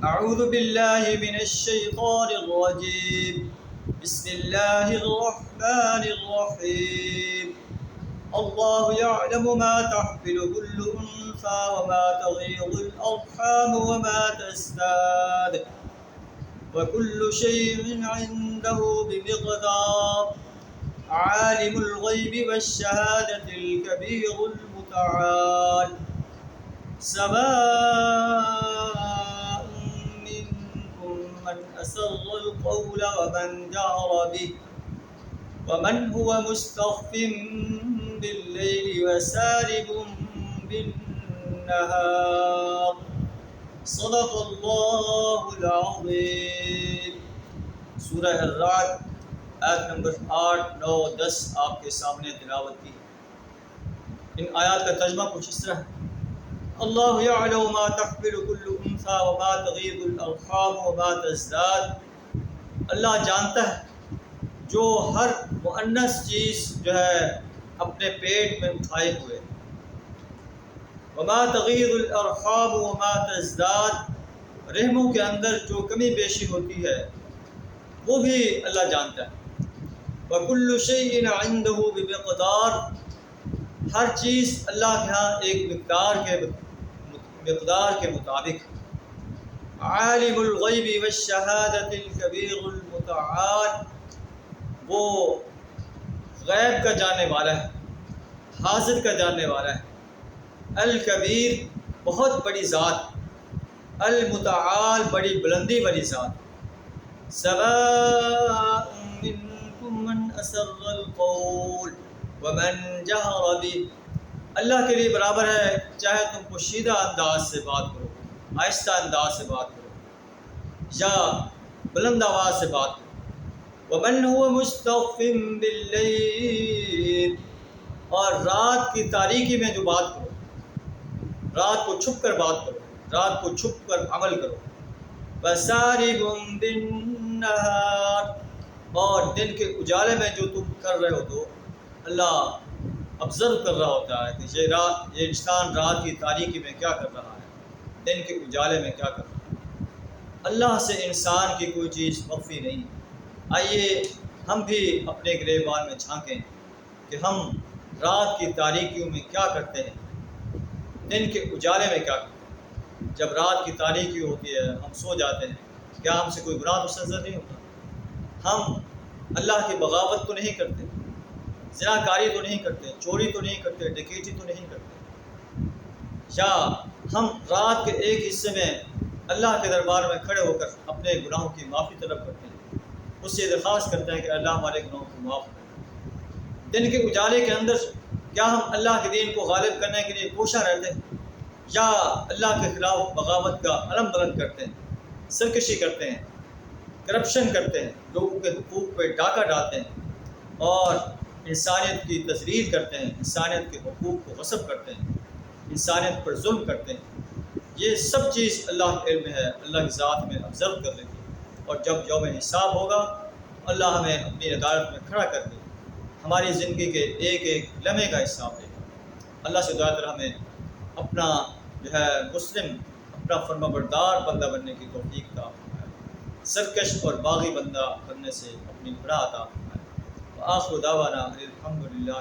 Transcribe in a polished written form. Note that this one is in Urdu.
أعوذ بالله من الشيطان الرجيم. بسم الله الرحمن الرحيم. الله يعلم ما تحمل كل أنثى وما تغيض الأرحام وما تزداد وكل شيء عنده بمقدار. عالم الغيب والشهادة الكبير المتعال. سواء منكم من أسر القول ومن جهر به ومن هو مستخف بالليل وسارب بالنهار. صدق اللہ العظیم. سورہ الرعد آیت نمبر 8، 9، 10 آپ کے سامنے تلاوت کی. ان آیات کا ترجمہ کچھ اس طرح ہے: اللہ یعلم ما تحمل كل انثى وما تغیض الارحام وما تزداد. اللہ جانتا ہے جو ہر مؤنث چیز جو ہے اپنے پیٹ میں اٹھائے ہوئے. وما تغیض الارحام وما تزداد، رحموں کے اندر جو کمی بیشی ہوتی ہے وہ بھی اللہ جانتا ہے. وکل شیء عنده بمقدار، ہر چیز اللہ کے ہاں ایک مقدار کے مطابق. عالم الغیب والشہادۃ الکبیر المتعال، وہ غیب کا جاننے والا ہے، حاضر کا جاننے والا ہے. الکبیر، بہت بڑی ذات. المتعال، بڑی بلندی والی ذات. سواء منکم من اسر القول ومن جہر به، اللہ کے لیے برابر ہے چاہے تم پوشیدہ انداز سے بات کرو، آہستہ انداز سے بات کرو یا بلند آواز سے بات کرو. ومن هو مستخف باللیل، اور رات کی تاریکی میں جو بات کرو، رات کو چھپ کر بات کرو، رات کو چھپ کر عمل کرو. وسارب بالنہار، اور دن کے اجالے میں جو تم کر رہے ہو تو اللہ آبزرو کر رہا ہوتا ہے کہ یہ انسان رات کی تاریکی میں کیا کر رہا ہے، دن کے اجالے میں کیا کر رہا ہے. اللہ سے انسان کی کوئی چیز مخفی نہیں. آئیے ہم بھی اپنے گریبان میں جھانکیں کہ ہم رات کی تاریکیوں میں کیا کرتے ہیں، دن کے اجالے میں کیا کرتے ہیں. جب رات کی تاریکی ہوتی ہے ہم سو جاتے ہیں، کیا ہم سے کوئی گناہ مسلسل نہیں ہوتا؟ ہم اللہ کی بغاوت تو نہیں کرتے، زناکاری تو نہیں کرتے، چوری تو نہیں کرتے، ڈکیتی تو نہیں کرتے؟ یا ہم رات کے ایک حصے میں اللہ کے دربار میں کھڑے ہو کر اپنے گناہوں کی معافی طلب کرتے ہیں، اس سے درخواست کرتے ہیں کہ اللہ ہمارے گناہوں کو معاف کرے. دن کے اجالے کے اندر کیا ہم اللہ کے دین کو غالب کرنے کے لیے کوشاں رہتے ہیں یا اللہ کے خلاف بغاوت کا علم بلند کرتے ہیں، سرکشی کرتے ہیں، کرپشن کرتے ہیں، لوگوں کے حقوق پہ ڈاکہ ڈالتے ہیں اور انسانیت کی تذلیل کرتے ہیں، انسانیت کے حقوق کو غصب کرتے ہیں، انسانیت پر ظلم کرتے ہیں؟ یہ سب چیز اللہ کے علم میں ہے، اللہ کی ذات میں آبزرو کر لیتی ہے. اور جب یوم حساب ہوگا اللہ ہمیں اپنی عدالت میں کھڑا کر کے ہماری زندگی کے ایک ایک لمحے کا حساب دے گا. اللہ سے دعا کر ہمیں اپنا جو ہے مسلم، اپنا فرمانبردار بندہ بننے کی توفیق عطا فرمائے، سرکش اور باغی بندہ بننے سے اپنی پناہ عطا فرمائے. وآخر دعوانا الحمدللہ.